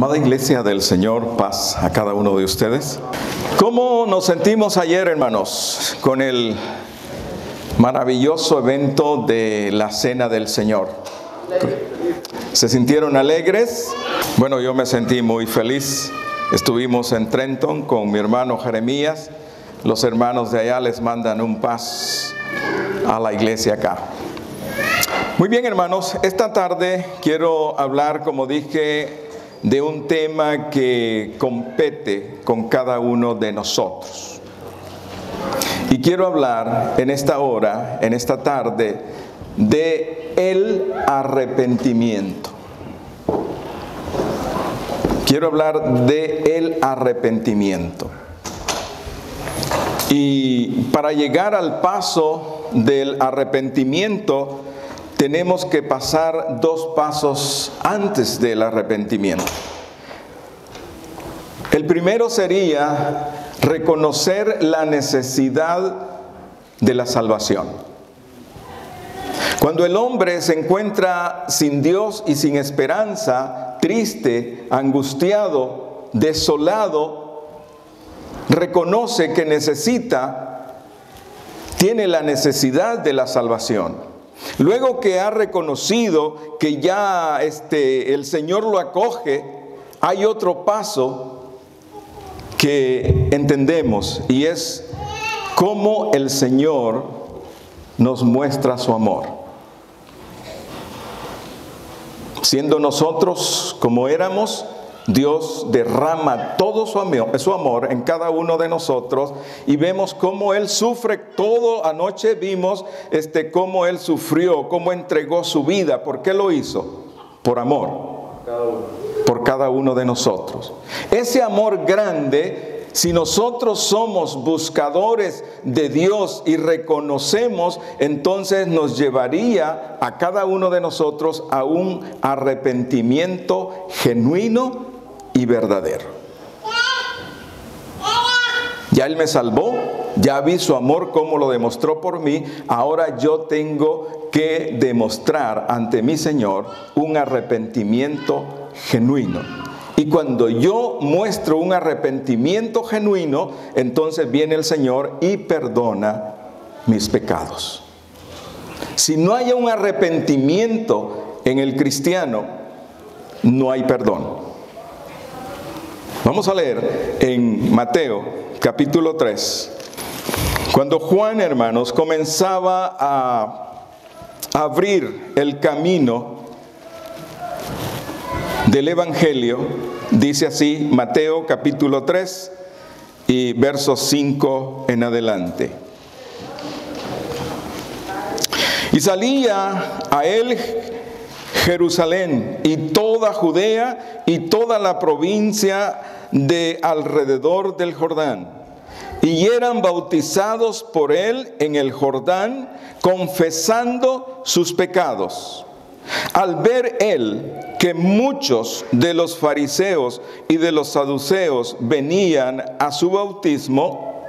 Amada Iglesia del Señor, paz a cada uno de ustedes. ¿Cómo nos sentimos ayer, hermanos, con el maravilloso evento de la Cena del Señor? ¿Se sintieron alegres? Bueno, yo me sentí muy feliz. Estuvimos en Trenton con mi hermano Jeremías. Los hermanos de allá les mandan un paz a la iglesia acá. Muy bien, hermanos, esta tarde quiero hablar, como dije, de un tema que compete con cada uno de nosotros. Y quiero hablar en esta hora, en esta tarde, de el arrepentimiento. Quiero hablar de el arrepentimiento. Y para llegar al paso del arrepentimiento, tenemos que pasar dos pasos antes del arrepentimiento. El primero sería reconocer la necesidad de la salvación. Cuando el hombre se encuentra sin Dios y sin esperanza, triste, angustiado, desolado, reconoce que tiene la necesidad de la salvación. Luego que ha reconocido que ya el Señor lo acoge, hay otro paso que entendemos, y es cómo el Señor nos muestra su amor. Siendo nosotros como éramos, Dios derrama todo su amor en cada uno de nosotros, y vemos cómo Él sufre todo. Anoche vimos cómo Él sufrió, cómo entregó su vida. ¿Por qué lo hizo? Por amor. Por cada uno de nosotros. Ese amor grande, si nosotros somos buscadores de Dios y reconocemos, entonces nos llevaría a cada uno de nosotros a un arrepentimiento genuino y verdadero. Ya Él me salvó, ya vi su amor como lo demostró por mí. Ahora yo tengo que demostrar ante mi Señor un arrepentimiento genuino. Y cuando yo muestro un arrepentimiento genuino, entonces viene el Señor y perdona mis pecados. Si no hay un arrepentimiento en el cristiano, no hay perdón. Vamos a leer en Mateo capítulo 3. Cuando Juan, hermanos, comenzaba a abrir el camino del Evangelio, dice así, Mateo capítulo 3 y versos 5 en adelante. Y salía a él Jerusalén y toda Judea y toda la provincia de alrededor del Jordán, y eran bautizados por él en el Jordán, confesando sus pecados. Al ver él que muchos de los fariseos y de los saduceos venían a su bautismo,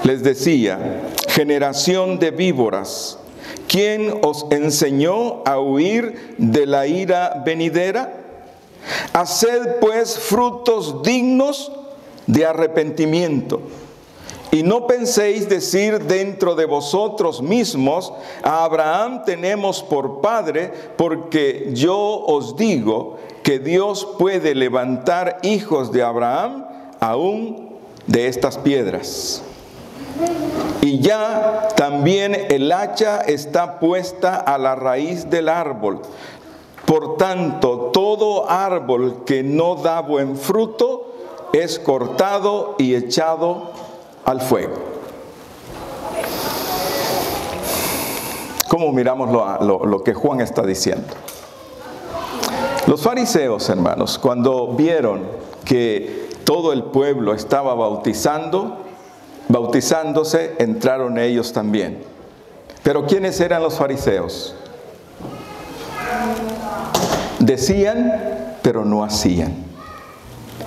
les decía: generación de víboras, ¿quién os enseñó a huir de la ira venidera? Haced pues frutos dignos de arrepentimiento. Y no penséis decir dentro de vosotros mismos: a Abraham tenemos por padre, porque yo os digo que Dios puede levantar hijos de Abraham aún de estas piedras. Y ya también el hacha está puesta a la raíz del árbol. Por tanto, todo árbol que no da buen fruto es cortado y echado al fuego. ¿Cómo miramos lo que Juan está diciendo? Los fariseos, hermanos, cuando vieron que todo el pueblo estaba bautizándose, entraron ellos también. Pero ¿quiénes eran los fariseos? Decían, pero no hacían.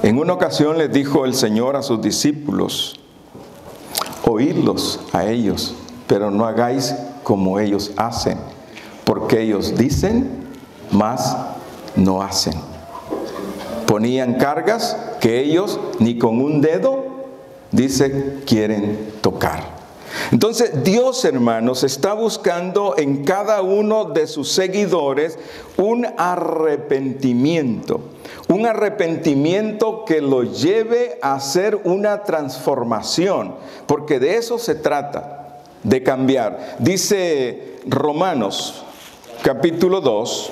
En una ocasión les dijo el Señor a sus discípulos: oídlos a ellos, pero no hagáis como ellos hacen, porque ellos dicen, mas no hacen. Ponían cargas que ellos ni con un dedo, dice, quieren tocar. Entonces Dios, hermanos, está buscando en cada uno de sus seguidores un arrepentimiento que lo lleve a hacer una transformación, porque de eso se trata, de cambiar. Dice Romanos, capítulo 2,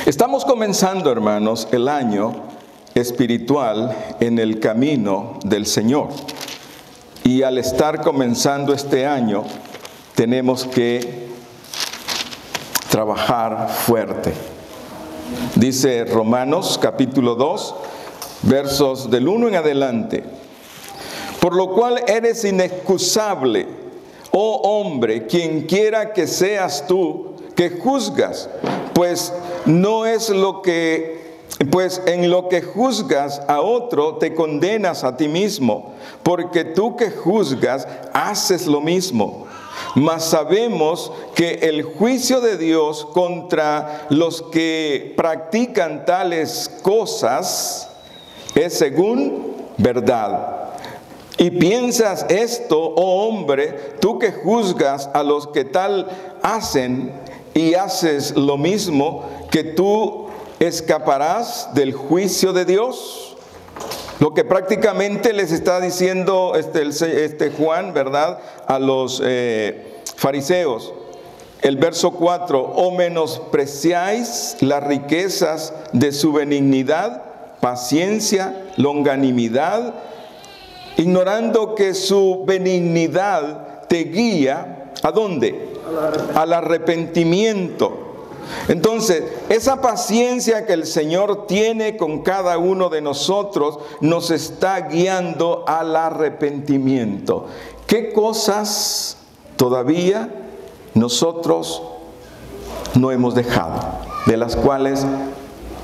estamos comenzando, hermanos, el año espiritual en el camino del Señor. Y al estar comenzando este año, tenemos que trabajar fuerte. Dice Romanos capítulo 2, versos del 1 en adelante. Por lo cual eres inexcusable, oh hombre, quien quiera que seas tú, que juzgas, pues en lo que juzgas a otro te condenas a ti mismo, porque tú que juzgas haces lo mismo. Mas sabemos que el juicio de Dios contra los que practican tales cosas es según verdad. Y piensas esto, oh hombre, tú que juzgas a los que tal hacen y haces lo mismo, que tú escaparás del juicio de Dios. Lo que prácticamente les está diciendo Juan, ¿verdad?, a los fariseos. El verso 4, o menospreciáis las riquezas de su benignidad, paciencia, longanimidad, ignorando que su benignidad te guía, ¿a dónde? Al arrepentimiento. Entonces, esa paciencia que el Señor tiene con cada uno de nosotros nos está guiando al arrepentimiento. ¿Qué cosas todavía nosotros no hemos dejado, de las cuales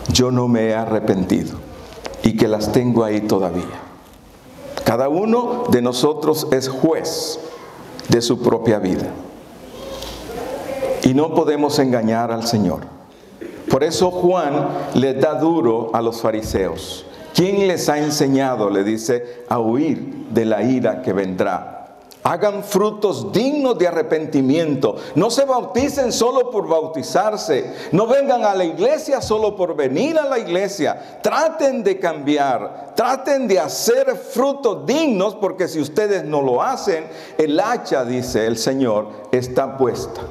yo no me he arrepentido y que las tengo ahí todavía? Cada uno de nosotros es juez de su propia vida. Y no podemos engañar al Señor. Por eso Juan les da duro a los fariseos. ¿Quién les ha enseñado? Le dice, a huir de la ira que vendrá. Hagan frutos dignos de arrepentimiento. No se bauticen solo por bautizarse. No vengan a la iglesia solo por venir a la iglesia. Traten de cambiar. Traten de hacer frutos dignos, porque si ustedes no lo hacen, el hacha, dice el Señor, está puesta.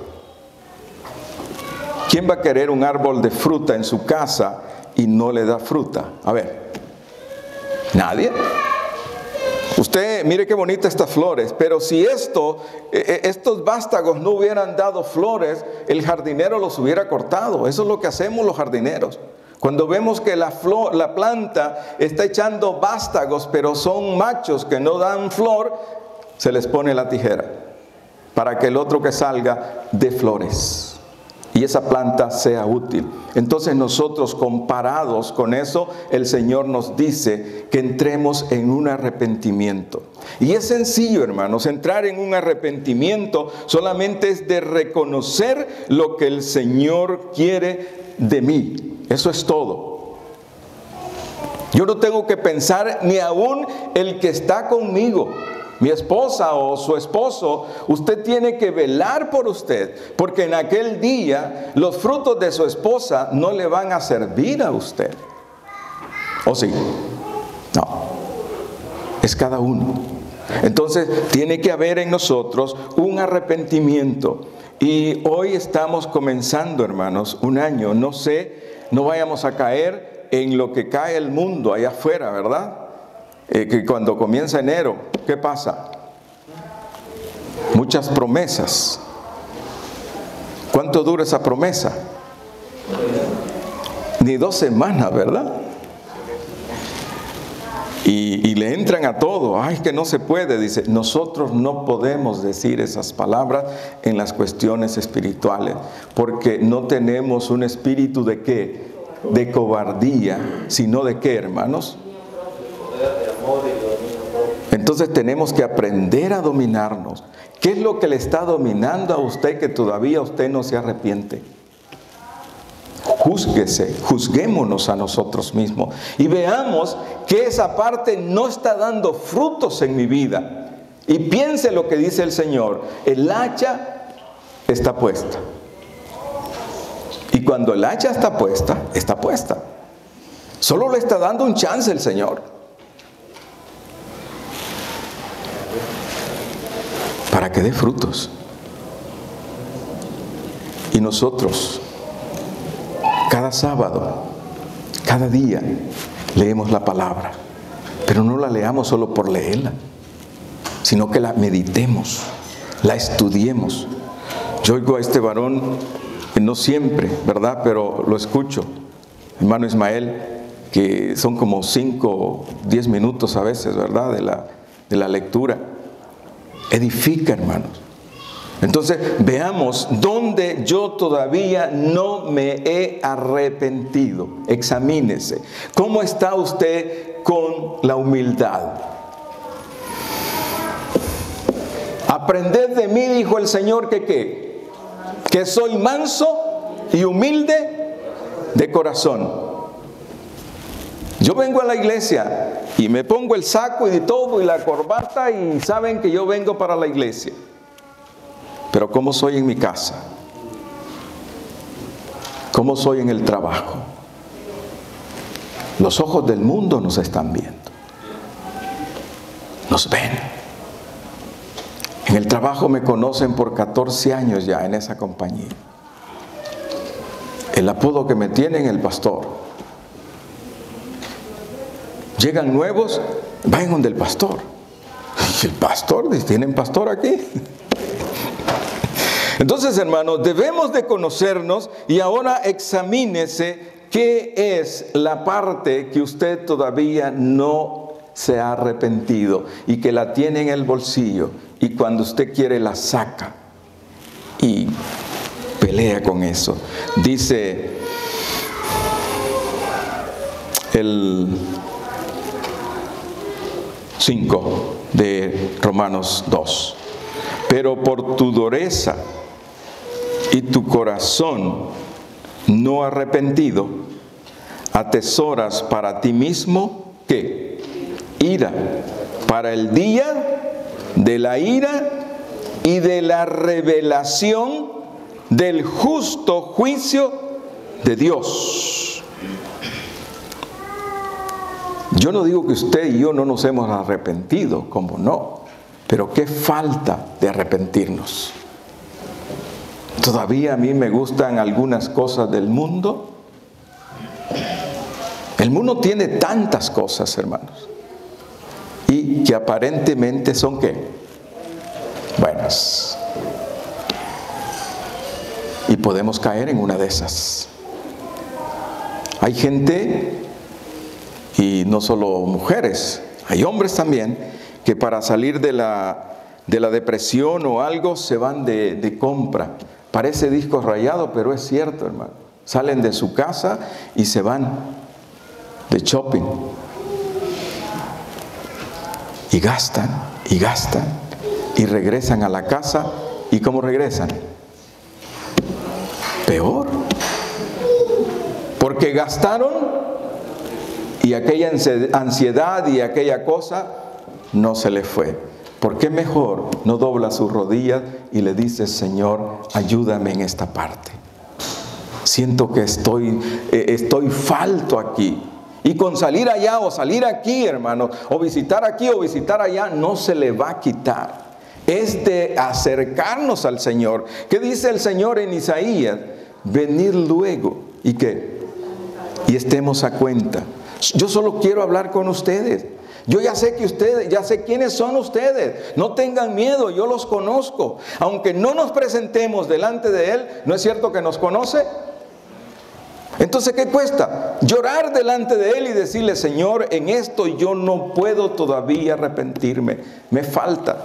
¿Quién va a querer un árbol de fruta en su casa y no le da fruta? A ver, ¿nadie? Usted, mire qué bonitas estas flores, pero si estos vástagos no hubieran dado flores, el jardinero los hubiera cortado. Eso es lo que hacemos los jardineros. Cuando vemos que la planta está echando vástagos, pero son machos que no dan flor, se les pone la tijera para que el otro que salga dé flores y esa planta sea útil. Entonces nosotros, comparados con eso, el Señor nos dice que entremos en un arrepentimiento. Y es sencillo, hermanos, entrar en un arrepentimiento solamente es de reconocer lo que el Señor quiere de mí. Eso es todo. Yo no tengo que pensar ni aún el que está conmigo. Mi esposa o su esposo, usted tiene que velar por usted, porque en aquel día los frutos de su esposa no le van a servir a usted. ¿O sí? No. Es cada uno. Entonces tiene que haber en nosotros un arrepentimiento. Y hoy estamos comenzando, hermanos, un año. No vayamos a caer en lo que cae el mundo allá afuera, ¿verdad? Que cuando comienza enero, ¿qué pasa? Muchas promesas. ¿Cuánto dura esa promesa? Ni 2 semanas, ¿verdad? Y le entran a todo. Ay, que no se puede, dice. Nosotros no podemos decir esas palabras en las cuestiones espirituales, porque no tenemos un espíritu de ¿qué? De cobardía, sino de ¿qué, hermanos? Entonces tenemos que aprender a dominarnos. ¿Qué es lo que le está dominando a usted que todavía usted no se arrepiente? juzguémonos a nosotros mismos y veamos que esa parte no está dando frutos en mi vida. Y piense lo que dice el Señor: el hacha está puesta. Y cuando el hacha está puesta, está puesta. Solo le está dando un chance el Señor para que dé frutos. Y nosotros, cada sábado, cada día, leemos la palabra. Pero no la leamos solo por leerla, sino que la meditemos, la estudiemos. Yo oigo a este varón, que no siempre, ¿verdad?, pero lo escucho, hermano Ismael, que son como 5 o 10 minutos a veces, ¿verdad?, de la lectura. Edifica, hermanos. Entonces, veamos dónde yo todavía no me he arrepentido. Examínese. ¿Cómo está usted con la humildad? Aprended de mí, dijo el Señor, que soy manso y humilde de corazón. Yo vengo a la iglesia y me pongo el saco y de todo y la corbata y saben que yo vengo para la iglesia. Pero ¿cómo soy en mi casa? ¿Cómo soy en el trabajo? Los ojos del mundo nos están viendo. Nos ven. En el trabajo me conocen por 14 años ya en esa compañía. El apodo que me tienen, el pastor. Llegan nuevos, vayan donde el pastor. ¿Y el pastor? ¿Tienen pastor aquí? Entonces, hermanos, debemos de conocernos y ahora examínese qué es la parte que usted todavía no se ha arrepentido y que la tiene en el bolsillo y cuando usted quiere la saca y pelea con eso. Dice el 5 de Romanos 2: pero por tu dureza y tu corazón no arrepentido, atesoras para ti mismo, ¿qué? Ira, para el día de la ira y de la revelación del justo juicio de Dios. Yo no digo que usted y yo no nos hemos arrepentido, como no, pero qué falta de arrepentirnos. Todavía a mí me gustan algunas cosas del mundo. El mundo tiene tantas cosas, hermanos, y que aparentemente son ¿qué? Buenas. Y podemos caer en una de esas. Hay gente, y no solo mujeres, hay hombres también, que para salir de la depresión o algo se van de compra. Parece disco rayado, pero es cierto, hermano. Salen de su casa y se van de shopping. Y gastan, y gastan, y regresan a la casa. ¿Y cómo regresan? Peor. Porque gastaron y aquella ansiedad y aquella cosa no se le fue. ¿Por qué mejor no dobla sus rodillas y le dice: Señor, ayúdame en esta parte? Siento que estoy falto aquí. Y con salir allá o salir aquí, hermano, o visitar aquí o visitar allá, no se le va a quitar. Es de acercarnos al Señor. ¿Qué dice el Señor en Isaías? Venir luego. ¿Y qué? Y estemos a cuenta. Yo solo quiero hablar con ustedes. Yo ya sé que ustedes, ya sé quiénes son ustedes. No tengan miedo, yo los conozco. Aunque no nos presentemos delante de Él, ¿no es cierto que nos conoce? Entonces, ¿qué cuesta? Llorar delante de Él y decirle: Señor, en esto yo no puedo todavía arrepentirme, me falta.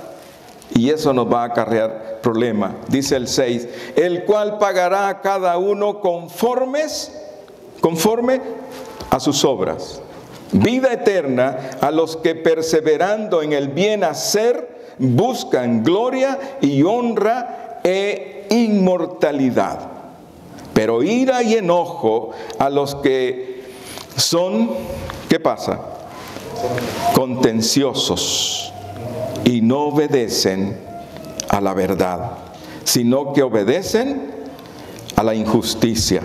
Y eso nos va a acarrear problemas. Dice el 6, el cual pagará a cada uno conforme a sus obras. Vida eterna a los que perseverando en el bien hacer buscan gloria y honra e inmortalidad. pero ira y enojo a los que son, ¿qué pasa? Contenciosos y no obedecen a la verdad, sino que obedecen a la injusticia.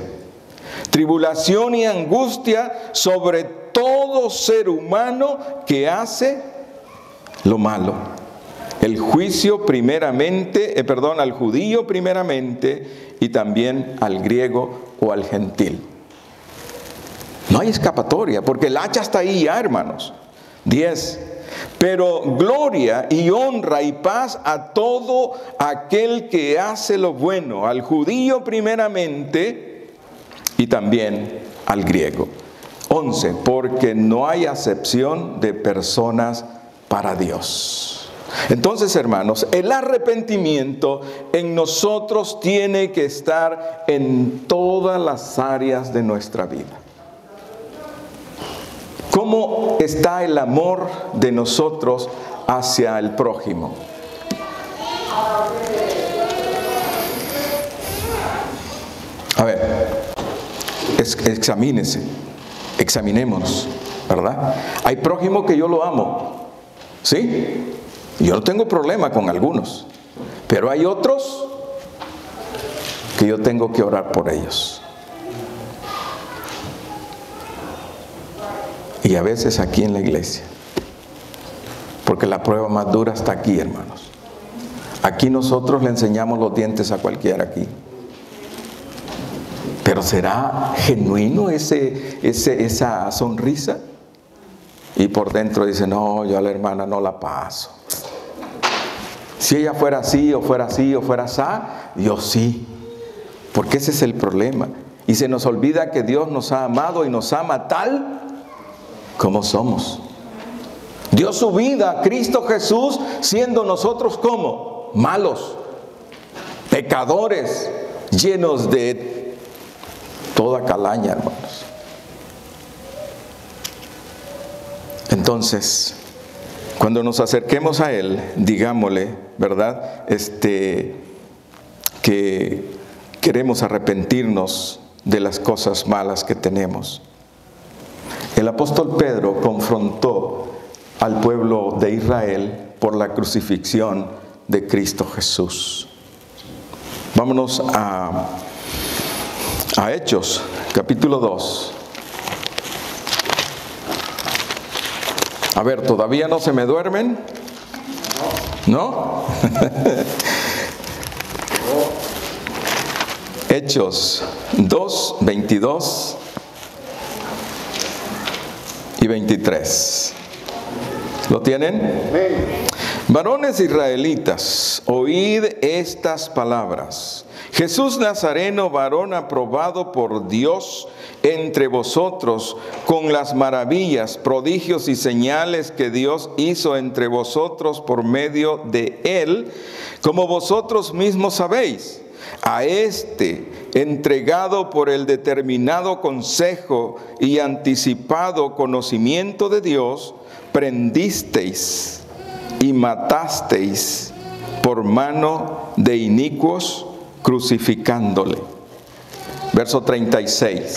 Tribulación y angustia sobre todo ser humano que hace lo malo. El juicio primeramente, al judío primeramente y también al griego o al gentil. No hay escapatoria, porque el hacha está ahí ya, hermanos. 10. Pero gloria y honra y paz a todo aquel que hace lo bueno, al judío primeramente y también al griego. 11. Porque no hay acepción de personas para Dios. Entonces, hermanos, el arrepentimiento en nosotros tiene que estar en todas las áreas de nuestra vida. ¿Cómo está el amor de nosotros hacia el prójimo? A ver, examinémonos, ¿verdad? Hay prójimo que yo lo amo, ¿sí? Yo no tengo problema con algunos, pero hay otros que yo tengo que orar por ellos. Y a veces aquí en la iglesia, porque la prueba más dura está aquí, hermanos. Aquí nosotros le enseñamos los dientes a cualquiera aquí. Pero ¿será genuino esa sonrisa? Y por dentro dice, no, yo a la hermana no la paso. Si ella fuera así, o fuera así, o fuera así, yo sí. Porque ese es el problema. Y se nos olvida que Dios nos ha amado y nos ama tal como somos. Dio su vida a Cristo Jesús, siendo nosotros como malos, pecadores, llenos de toda calaña, hermanos. Entonces, cuando nos acerquemos a Él, digámosle, ¿verdad? Que queremos arrepentirnos de las cosas malas que tenemos. El apóstol Pedro confrontó al pueblo de Israel por la crucifixión de Cristo Jesús. Vámonos a Hechos, capítulo 2. A ver, ¿todavía no se me duermen? ¿No? Hechos 2, 22 y 23. ¿Lo tienen? Varones israelitas, oíd estas palabras. Jesús Nazareno, varón aprobado por Dios entre vosotros, con las maravillas, prodigios y señales que Dios hizo entre vosotros por medio de Él, como vosotros mismos sabéis. A este, entregado por el determinado consejo y anticipado conocimiento de Dios, prendisteis y matasteis por mano de inicuos, crucificándole. Verso 36.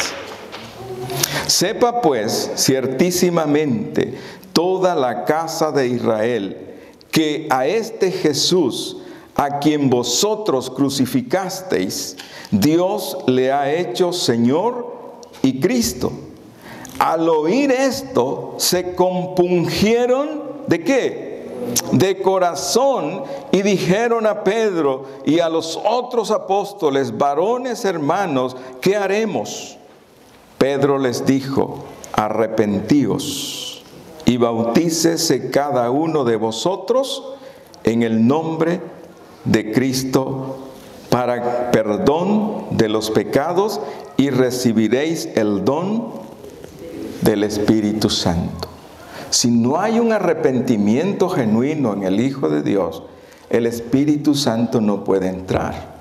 Sepa pues ciertísimamente toda la casa de Israel que a este Jesús, a quien vosotros crucificasteis, Dios le ha hecho Señor y Cristo. Al oír esto, se compungieron ¿de qué? De corazón, y dijeron a Pedro y a los otros apóstoles: varones hermanos, ¿qué haremos? Pedro les dijo: arrepentíos y bautícese cada uno de vosotros en el nombre de Cristo para perdón de los pecados, y recibiréis el don del Espíritu Santo. Si no hay un arrepentimiento genuino en el Hijo de Dios, el Espíritu Santo no puede entrar.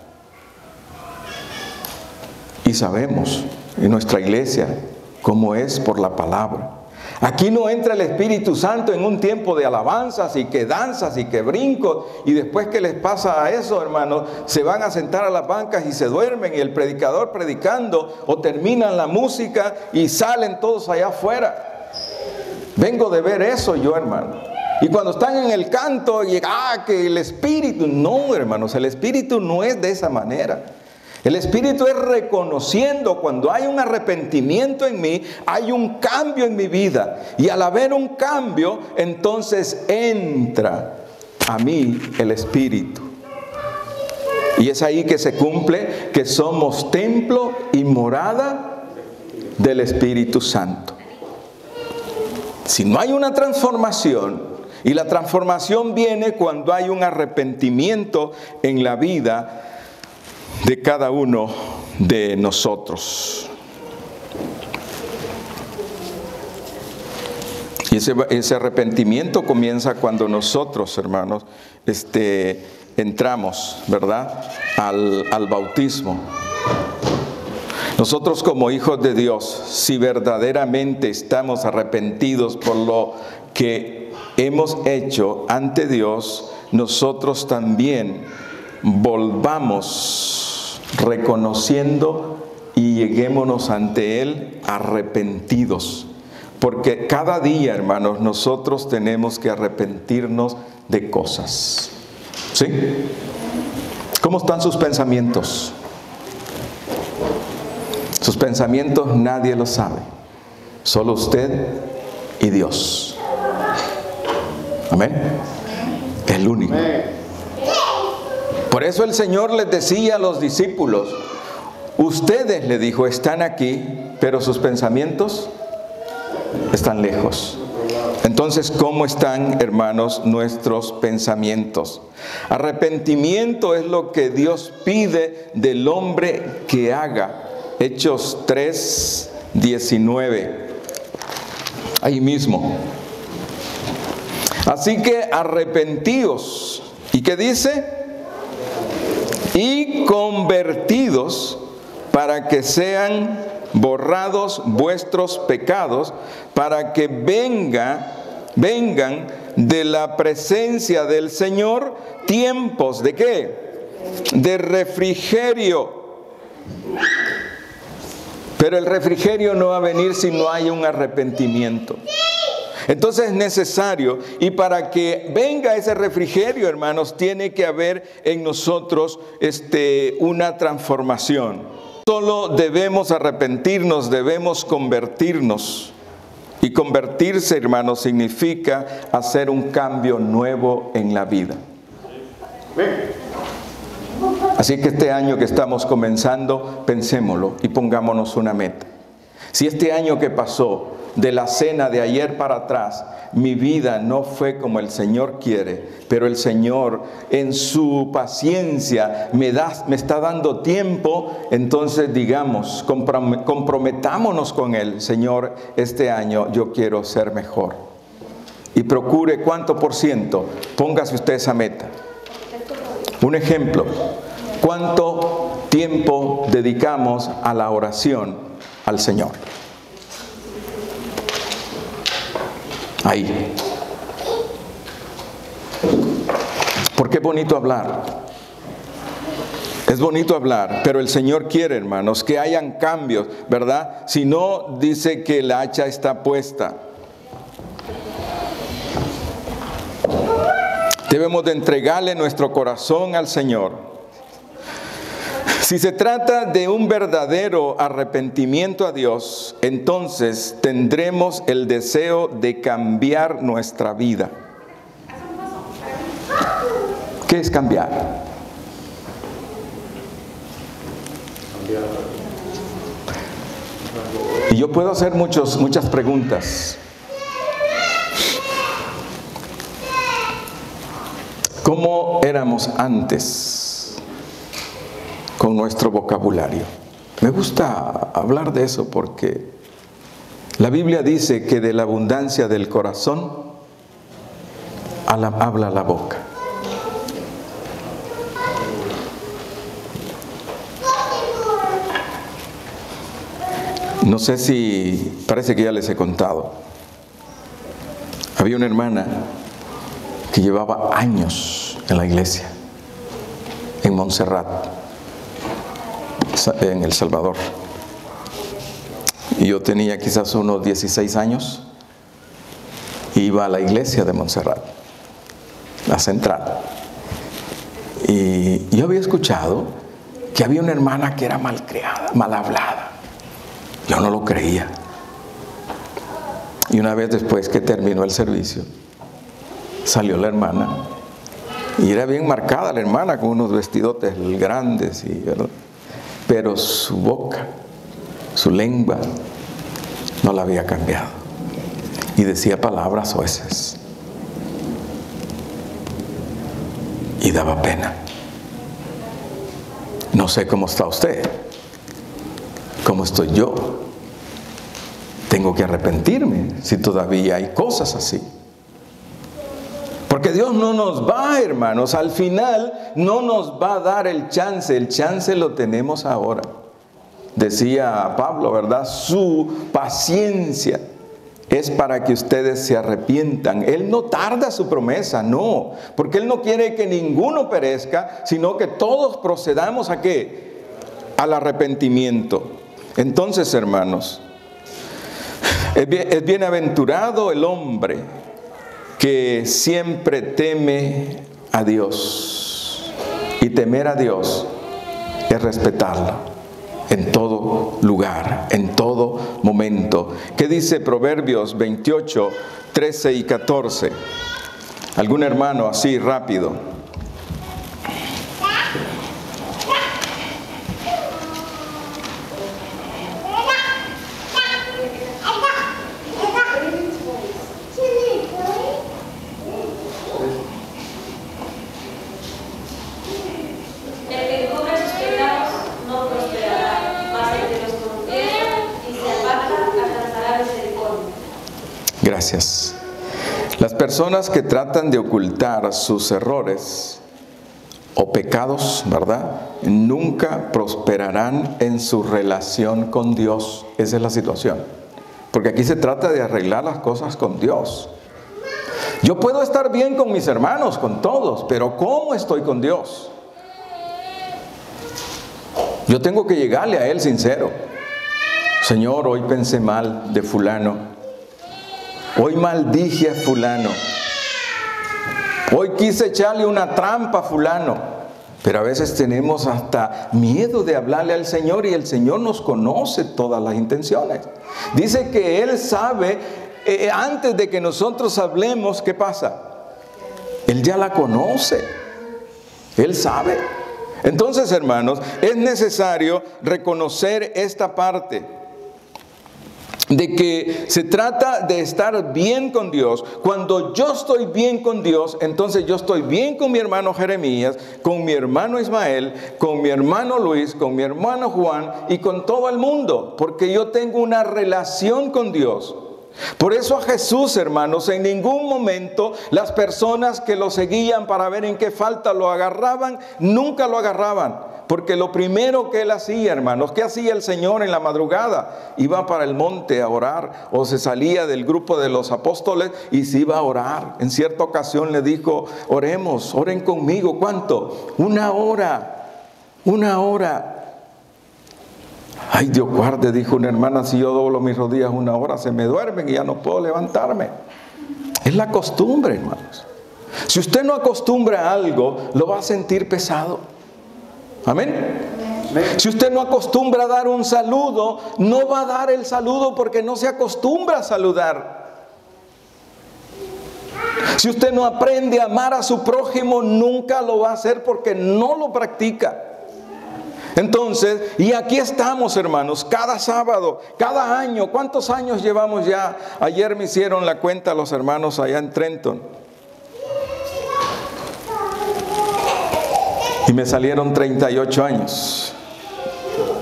Y sabemos en nuestra iglesia cómo es por la palabra. Aquí no entra el Espíritu Santo en un tiempo de alabanzas y que danzas y que brincos, y después que les pasa a eso, hermanos, se van a sentar a las bancas y se duermen, y el predicador predicando, o terminan la música y salen todos allá afuera. Vengo de ver eso yo, hermano. Y cuando están en el canto, y que el Espíritu, no, hermanos, el Espíritu no es de esa manera. El Espíritu es reconociendo cuando hay un arrepentimiento en mí, hay un cambio en mi vida. Y al haber un cambio, entonces entra a mí el Espíritu. Y es ahí que se cumple que somos templo y morada del Espíritu Santo. Si no hay una transformación, y la transformación viene cuando hay un arrepentimiento en la vida de cada uno de nosotros. Y ese arrepentimiento comienza cuando nosotros, hermanos, entramos, ¿verdad?, al bautismo. Nosotros como hijos de Dios, si verdaderamente estamos arrepentidos por lo que hemos hecho ante Dios, nosotros también volvamos reconociendo y lleguémonos ante Él arrepentidos. Porque cada día, hermanos, nosotros tenemos que arrepentirnos de cosas. ¿Sí? ¿Cómo están sus pensamientos? Sus pensamientos nadie los sabe. Solo usted y Dios. Amén. El único. Por eso el Señor les decía a los discípulos, ustedes, le dijo, están aquí, pero sus pensamientos están lejos. Entonces, ¿cómo están, hermanos, nuestros pensamientos? Arrepentimiento es lo que Dios pide del hombre que haga. Hechos 3:19. Ahí mismo. Así que arrepentíos. ¿Y qué dice? Y convertidos para que sean borrados vuestros pecados, para que vengan de la presencia del Señor tiempos ¿de qué? De refrigerio. Pero el refrigerio no va a venir si no hay un arrepentimiento. Entonces es necesario, y para que venga ese refrigerio, hermanos, tiene que haber en nosotros una transformación. Solo debemos arrepentirnos, debemos convertirnos. Y convertirse, hermanos, significa hacer un cambio nuevo en la vida. Así que este año que estamos comenzando, pensémoslo y pongámonos una meta. Si este año que pasó, de la cena de ayer para atrás, mi vida no fue como el Señor quiere, pero el Señor en su paciencia me está dando tiempo, entonces digamos, comprometámonos con Él. Señor, este año yo quiero ser mejor. Y procure cuánto por ciento, póngase usted esa meta. Un ejemplo, ¿cuánto tiempo dedicamos a la oración al Señor? Ahí. Porque es bonito hablar. Es bonito hablar, pero el Señor quiere, hermanos, que hayan cambios, ¿verdad? Si no, dice que la hacha está puesta. Debemos de entregarle nuestro corazón al Señor. Si se trata de un verdadero arrepentimiento a Dios, entonces tendremos el deseo de cambiar nuestra vida. ¿Qué es cambiar? Y yo puedo hacer muchas preguntas. ¿Cómo éramos antes con nuestro vocabulario? Me gusta hablar de eso porque la Biblia dice que de la abundancia del corazón habla la boca. No sé si, parece que ya les he contado. Había una hermana que llevaba años en la iglesia, en Montserrat, en El Salvador. Y yo tenía quizás unos 16 años. Iba a la iglesia de Montserrat, la central. Y yo había escuchado que había una hermana que era malcriada, mal hablada. Yo no lo creía. Y una vez después que terminó el servicio, salió la hermana. Y era bien marcada la hermana, con unos vestidotes grandes, ¿verdad? Pero su boca, su lengua, no la había cambiado. Y decía palabras soeces. Y daba pena. No sé cómo está usted, cómo estoy yo. Tengo que arrepentirme si todavía hay cosas así. Porque Dios no nos va, hermanos, al final no nos va a dar el chance lo tenemos ahora. Decía Pablo, ¿verdad? Su paciencia es para que ustedes se arrepientan. Él no tarda su promesa, no, porque Él no quiere que ninguno perezca, sino que todos procedamos ¿a qué? Al arrepentimiento. Entonces, hermanos, es bienaventurado el hombre que siempre teme a Dios. Y temer a Dios es respetarlo en todo lugar, en todo momento. ¿Qué dice Proverbios 28, 13 y 14? ¿Algún hermano así rápido? Gracias. Las personas que tratan de ocultar sus errores o pecados, ¿verdad?, nunca prosperarán en su relación con Dios. Esa es la situación. Porque aquí se trata de arreglar las cosas con Dios. Yo puedo estar bien con mis hermanos, con todos, pero ¿cómo estoy con Dios? Yo tengo que llegarle a Él sincero. Señor, hoy pensé mal de fulano. Hoy maldije a fulano. Hoy quise echarle una trampa a fulano. Pero a veces tenemos hasta miedo de hablarle al Señor, y el Señor nos conoce todas las intenciones. Dice que Él sabe, antes de que nosotros hablemos, ¿qué pasa? Él ya la conoce. Él sabe. Entonces, hermanos, es necesario reconocer esta parte de que se trata de estar bien con Dios. Cuando yo estoy bien con Dios, entonces yo estoy bien con mi hermano Jeremías, con mi hermano Ismael, con mi hermano Luis, con mi hermano Juan y con todo el mundo, porque yo tengo una relación con Dios. Por eso a Jesús, hermanos, en ningún momento las personas que lo seguían para ver en qué falta lo agarraban, nunca lo agarraban. Porque lo primero que Él hacía, hermanos, ¿qué hacía el Señor en la madrugada? Iba para el monte a orar, o se salía del grupo de los apóstoles y se iba a orar. En cierta ocasión le dijo, oremos, oren conmigo. ¿Cuánto? 1 hora. 1 hora. Ay, Dios guarde, dijo una hermana, si yo doblo mis rodillas 1 hora se me duermen y ya no puedo levantarme. Es la costumbre, hermanos. Si usted no acostumbra a algo, lo va a sentir pesado. Amén. Si usted no acostumbra a dar un saludo, no va a dar el saludo porque no se acostumbra a saludar. Si usted no aprende a amar a su prójimo, nunca lo va a hacer porque no lo practica. Entonces, y aquí estamos, hermanos, cada sábado, cada año. ¿Cuántos años llevamos ya? Ayer me hicieron la cuenta los hermanos allá en Trenton. Y me salieron 38 años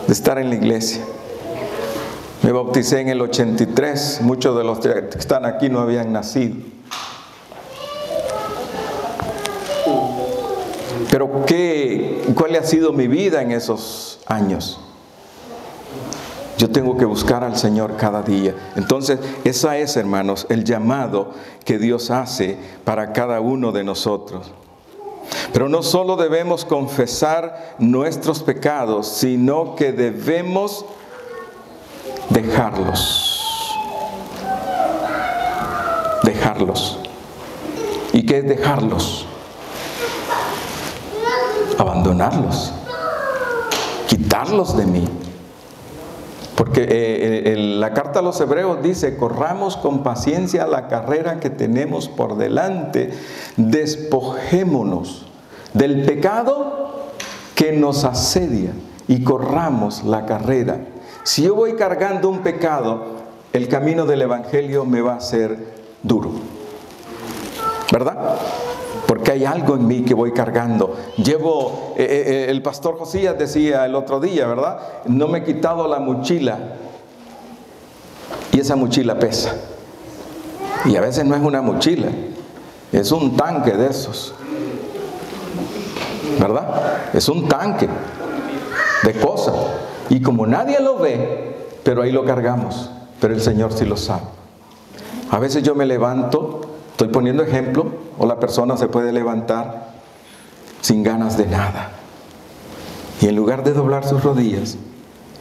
de estar en la iglesia. Me bauticé en el 83. Muchos de los que están aquí no habían nacido. Pero ¿cuál ha sido mi vida en esos años? Yo tengo que buscar al Señor cada día. Entonces, esa es, hermanos, el llamado que Dios hace para cada uno de nosotros. Pero no solo debemos confesar nuestros pecados, sino que debemos dejarlos. Dejarlos. ¿Y qué es dejarlos? Abandonarlos. Quitarlos de mí. Porque la carta a los Hebreos dice: corramos con paciencia la carrera que tenemos por delante, despojémonos del pecado que nos asedia y corramos la carrera. Si yo voy cargando un pecado, el camino del Evangelio me va a ser duro, ¿verdad? Porque hay algo en mí que voy cargando. El pastor Josías decía el otro día, ¿verdad? No me he quitado la mochila. Y esa mochila pesa. Y a veces no es una mochila, es un tanque de esos, ¿verdad? Es un tanque de cosas. Y como nadie lo ve, pero ahí lo cargamos. Pero el Señor sí lo sabe. A veces yo me levanto, estoy poniendo ejemplo, o la persona se puede levantar sin ganas de nada. Y en lugar de doblar sus rodillas,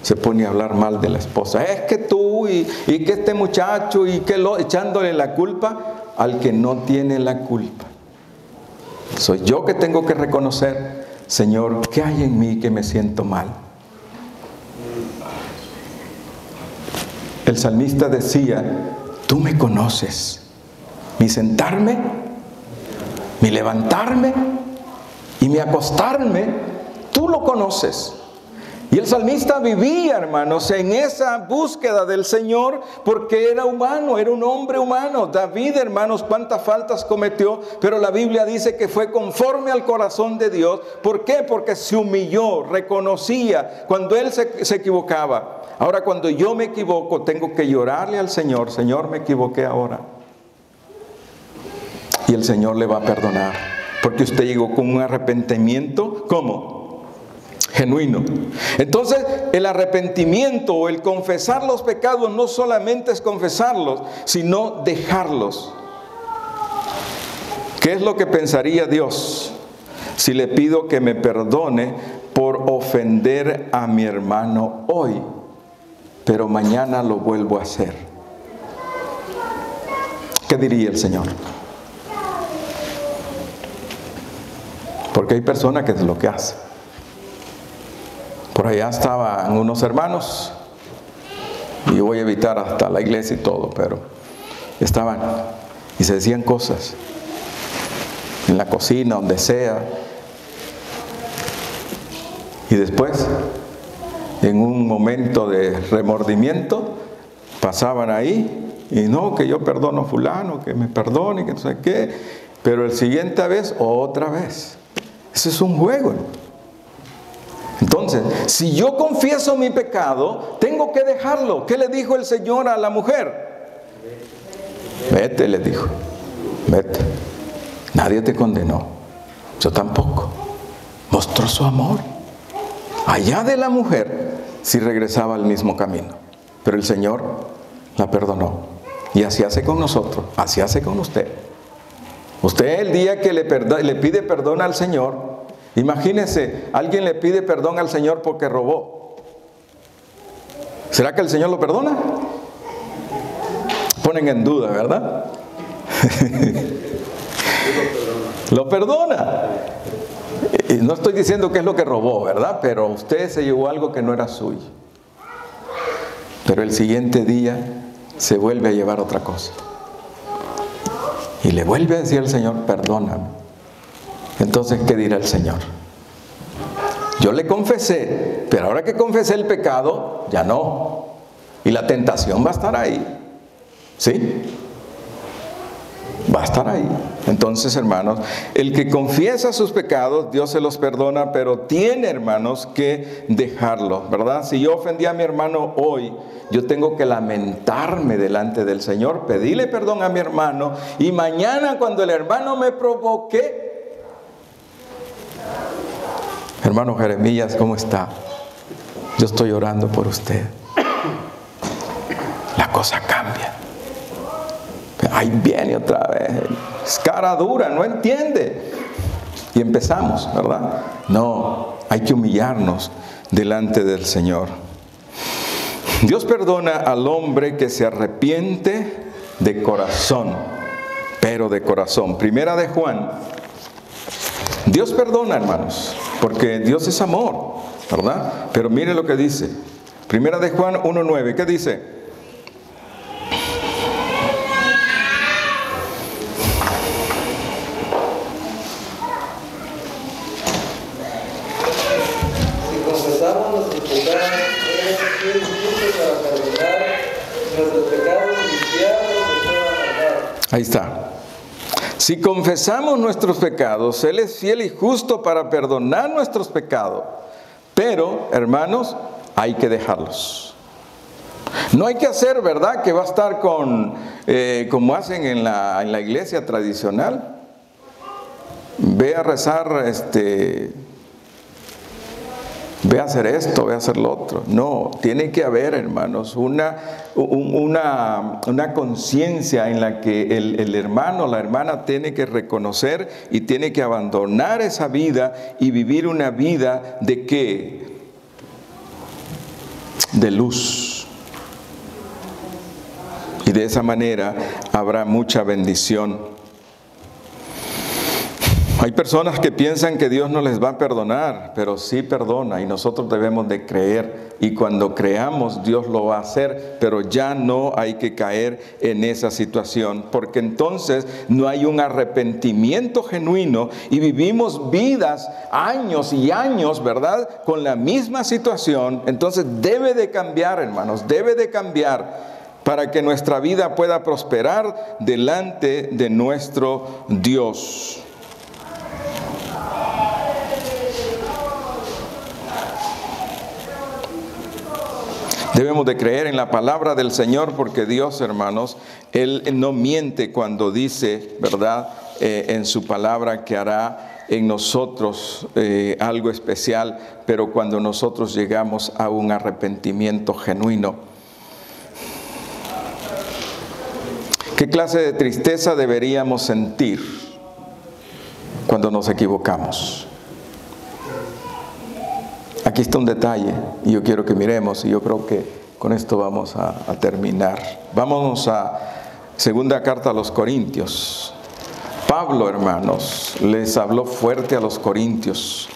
se pone a hablar mal de la esposa. Es que tú y que este muchacho y que echándole la culpa al que no tiene la culpa. Soy yo que tengo que reconocer: Señor, ¿qué hay en mí que me siento mal? El salmista decía: tú me conoces. Mi sentarme, mi levantarme y mi acostarme, tú lo conoces. Y el salmista vivía, hermanos, en esa búsqueda del Señor, porque era humano, era un hombre humano. David, hermanos, cuántas faltas cometió, pero la Biblia dice que fue conforme al corazón de Dios. ¿Por qué? Porque se humilló, reconocía cuando él se equivocaba. Ahora, cuando yo me equivoco, tengo que llorarle al Señor: Señor, me equivoqué ahora. Y el Señor le va a perdonar, porque usted llegó con un arrepentimiento, ¿cómo? Genuino. Entonces, el arrepentimiento o el confesar los pecados no solamente es confesarlos, sino dejarlos. ¿Qué es lo que pensaría Dios si le pido que me perdone por ofender a mi hermano hoy, pero mañana lo vuelvo a hacer? ¿Qué diría el Señor? Porque hay personas que es lo que hacen. Por allá estaban unos hermanos, y yo voy a evitar hasta la iglesia y todo, pero estaban y se decían cosas en la cocina, donde sea, y después, en un momento de remordimiento, pasaban ahí y no, que yo perdono a fulano, que me perdone, que no sé qué, pero el siguiente vez, otra vez. Ese es un juego. Entonces, si yo confieso mi pecado, tengo que dejarlo. ¿Qué le dijo el Señor a la mujer? Vete, le dijo. Vete. Nadie te condenó. Yo tampoco. Mostró su amor. Allá de la mujer, si regresaba al mismo camino. Pero el Señor la perdonó. Y así hace con nosotros. Así hace con usted. Usted el día que le pide perdón al Señor, imagínese, alguien le pide perdón al Señor porque robó. ¿Será que el Señor lo perdona? Ponen en duda, ¿verdad? Lo perdona. Y no estoy diciendo que es lo que robó, ¿verdad? Pero usted se llevó algo que no era suyo. Pero el siguiente día se vuelve a llevar otra cosa. Y le vuelve a decir al Señor: perdóname. Entonces, ¿qué dirá el Señor? Yo le confesé, pero ahora que confesé el pecado, ya no. Y la tentación va a estar ahí. ¿Sí? Va a estar ahí. Entonces, hermanos, el que confiesa sus pecados, Dios se los perdona, pero tiene, hermanos, que dejarlo, ¿verdad? Si yo ofendí a mi hermano hoy, yo tengo que lamentarme delante del Señor, pedirle perdón a mi hermano, y mañana cuando el hermano me provoque: hermano Jeremías, ¿cómo está? Yo estoy orando por usted. la cosa cambia. Ahí viene otra vez, es cara dura, no entiende. Y empezamos, ¿verdad? No, hay que humillarnos delante del Señor. Dios perdona al hombre que se arrepiente de corazón, pero de corazón. Primera de Juan. Dios perdona, hermanos, porque Dios es amor, ¿verdad? Pero mire lo que dice. Primera de Juan 1:9, ¿qué dice? Ahí está. Si confesamos nuestros pecados, Él es fiel y justo para perdonar nuestros pecados. Pero, hermanos, hay que dejarlos. No hay que hacer, ¿verdad?, que va a estar como hacen en la iglesia tradicional. Ve a rezar, ve a hacer esto, ve a hacer lo otro. No, tiene que haber, hermanos, una conciencia en la que el hermano, la hermana tiene que reconocer y tiene que abandonar esa vida y vivir una vida ¿de qué? De luz. Y de esa manera habrá mucha bendición. Hay personas que piensan que Dios no les va a perdonar, pero sí perdona y nosotros debemos de creer. Y cuando creamos, Dios lo va a hacer, pero ya no hay que caer en esa situación, porque entonces no hay un arrepentimiento genuino y vivimos vidas, años y años, ¿verdad?, con la misma situación. Entonces debe de cambiar, hermanos, debe de cambiar para que nuestra vida pueda prosperar delante de nuestro Dios. Debemos de creer en la palabra del Señor porque Dios, hermanos, Él no miente cuando dice, ¿verdad?, en su palabra que hará en nosotros algo especial, pero cuando nosotros llegamos a un arrepentimiento genuino. ¿Qué clase de tristeza deberíamos sentir cuando nos equivocamos? Aquí está un detalle y yo quiero que miremos, y yo creo que con esto vamos a terminar. Vámonos a segunda carta a los Corintios. Pablo, hermanos, les habló fuerte a los Corintios,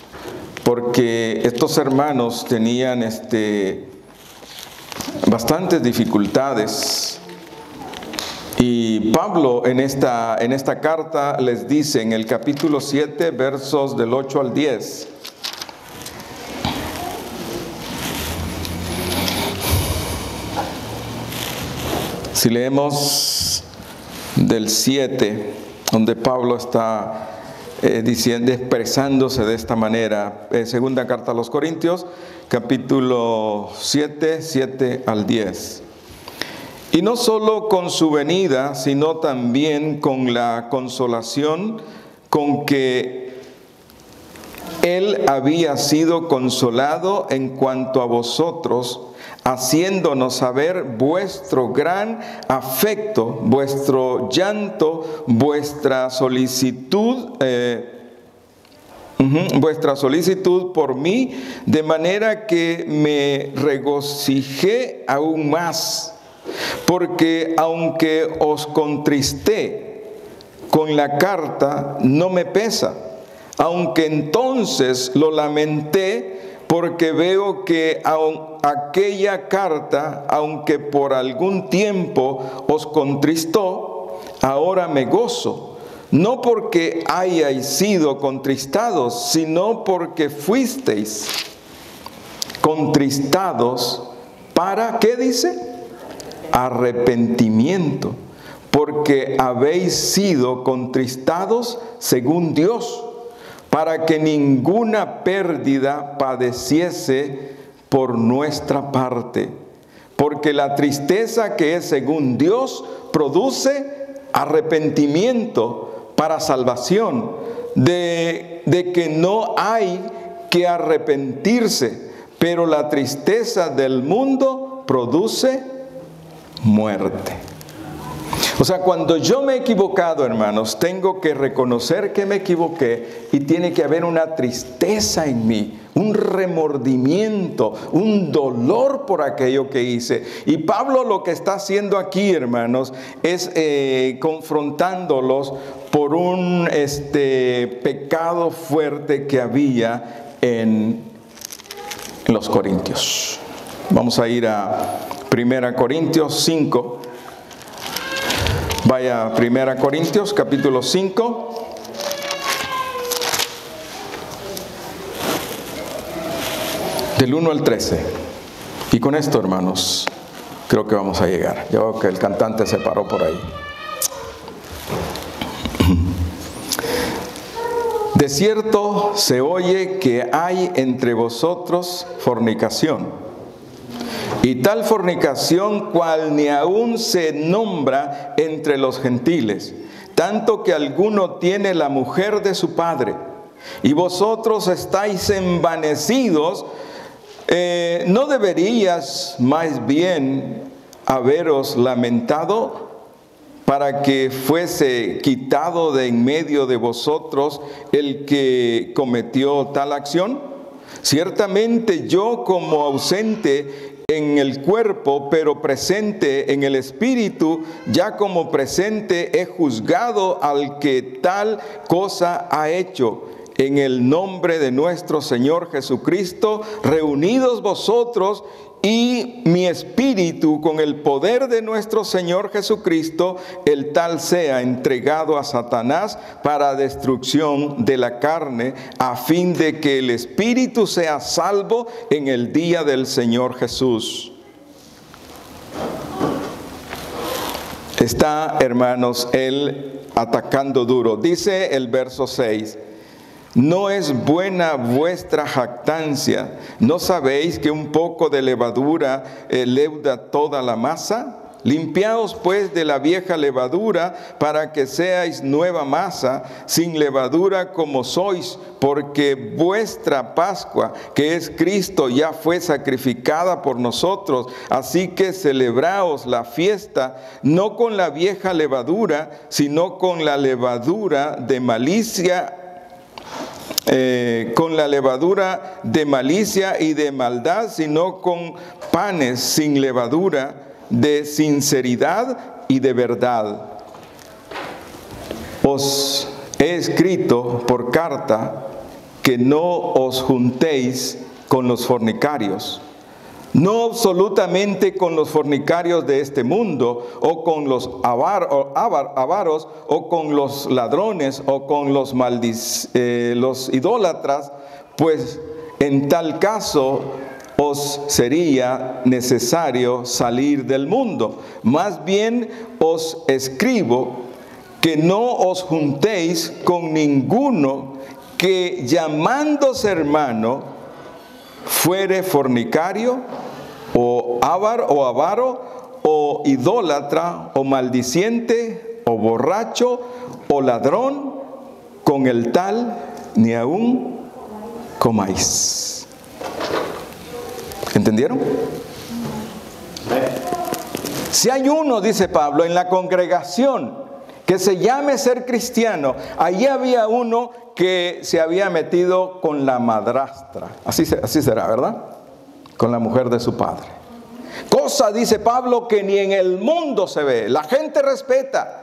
porque estos hermanos tenían bastantes dificultades. Y Pablo en esta carta les dice en el capítulo 7, versos del 8 al 10. Si leemos del 7, donde Pablo está diciendo, expresándose de esta manera, segunda carta a los Corintios, capítulo 7, 7 al 10. Y no solo con su venida, sino también con la consolación con que Él había sido consolado en cuanto a vosotros, haciéndonos saber vuestro gran afecto, vuestro llanto, vuestra solicitud por mí, de manera que me regocijé aún más. Porque aunque os contristé con la carta, no me pesa, aunque entonces lo lamenté, porque veo que aquella carta, aunque por algún tiempo os contristó, ahora me gozo, no porque hayáis sido contristados, sino porque fuisteis contristados para, ¿qué dice?, arrepentimiento, porque habéis sido contristados según Dios, para que ninguna pérdida padeciese por nuestra parte, porque la tristeza que es según Dios produce arrepentimiento para salvación, de que no hay que arrepentirse, pero la tristeza del mundo produce muerte. O sea, cuando yo me he equivocado, hermanos, tengo que reconocer que me equivoqué y tiene que haber una tristeza en mí, un remordimiento, un dolor por aquello que hice. Y Pablo lo que está haciendo aquí, hermanos, es confrontándolos por un pecado fuerte que había en los corintios. Vamos a ir a 1 Corintios 5. Vaya a 1 Corintios capítulo 5. Del 1 al 13. Y con esto, hermanos, creo que vamos a llegar. Ya veo que el cantante se paró por ahí. De cierto se oye que hay entre vosotros fornicación. Y tal fornicación cual ni aún se nombra entre los gentiles, tanto que alguno tiene la mujer de su padre. Y vosotros estáis envanecidos. ¿No deberías más bien haberos lamentado para que fuese quitado de en medio de vosotros el que cometió tal acción? Ciertamente yo, como ausente en el cuerpo, pero presente en el espíritu, ya como presente he juzgado al que tal cosa ha hecho. En el nombre de nuestro Señor Jesucristo, reunidos vosotros y mi espíritu con el poder de nuestro Señor Jesucristo, el tal sea entregado a Satanás para destrucción de la carne, a fin de que el espíritu sea salvo en el día del Señor Jesús. Está, hermanos, él atacando duro. Dice el verso 6. ¿No es buena vuestra jactancia? ¿No sabéis que un poco de levadura leuda toda la masa? Limpiaos pues de la vieja levadura para que seáis nueva masa, sin levadura como sois, porque vuestra Pascua, que es Cristo, ya fue sacrificada por nosotros. Así que celebraos la fiesta, no con la vieja levadura, sino con la levadura de malicia, y de maldad, sino con panes sin levadura, de sinceridad y de verdad. Os he escrito por carta que no os juntéis con los fornicarios. No absolutamente con los fornicarios de este mundo, o con los avaros, o con los ladrones, o con los idólatras, pues en tal caso os sería necesario salir del mundo. Más bien os escribo que no os juntéis con ninguno que, llamándose hermano, fuere fornicario, o avaro, o idólatra, o maldiciente, o borracho, o ladrón. Con el tal ni aún comáis. ¿Entendieron? Si hay uno, dice Pablo, en la congregación que se llame ser cristiano, allí había uno que se había metido con la madrastra. Así será, ¿verdad? Con la mujer de su padre. Cosa, dice Pablo, que ni en el mundo se ve. La gente respeta.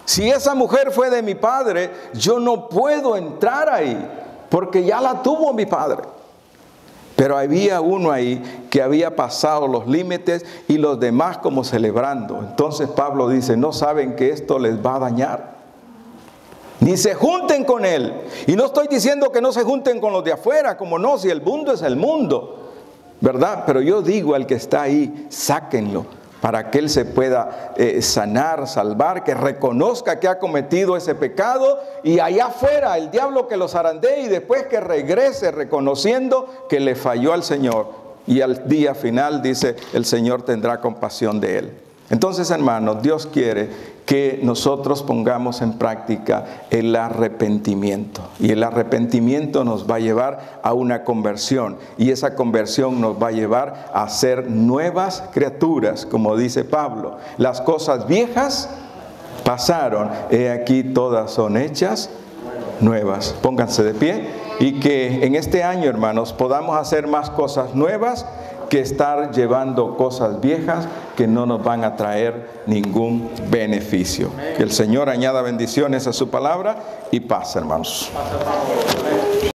Si esa mujer fue de mi padre, yo no puedo entrar ahí, porque ya la tuvo mi padre. Pero había uno ahí que había pasado los límites y los demás como celebrando. Entonces Pablo dice, ¿no saben que esto les va a dañar? Ni se junten con él. Y no estoy diciendo que no se junten con los de afuera, como no, si el mundo es el mundo, ¿verdad? Pero yo digo al que está ahí, sáquenlo, para que él se pueda sanar, salvar, que reconozca que ha cometido ese pecado, y allá afuera el diablo que lo zarandee, y después que regrese reconociendo que le falló al Señor, y al día final, dice, el Señor tendrá compasión de él. Entonces, hermanos, Dios quiere que nosotros pongamos en práctica el arrepentimiento. Y el arrepentimiento nos va a llevar a una conversión. Y esa conversión nos va a llevar a ser nuevas criaturas, como dice Pablo. Las cosas viejas pasaron, he aquí todas son hechas nuevas. Pónganse de pie y que en este año, hermanos, podamos hacer más cosas nuevas que estar llevando cosas viejas que no nos van a traer ningún beneficio. Que el Señor añada bendiciones a su palabra y paz, hermanos.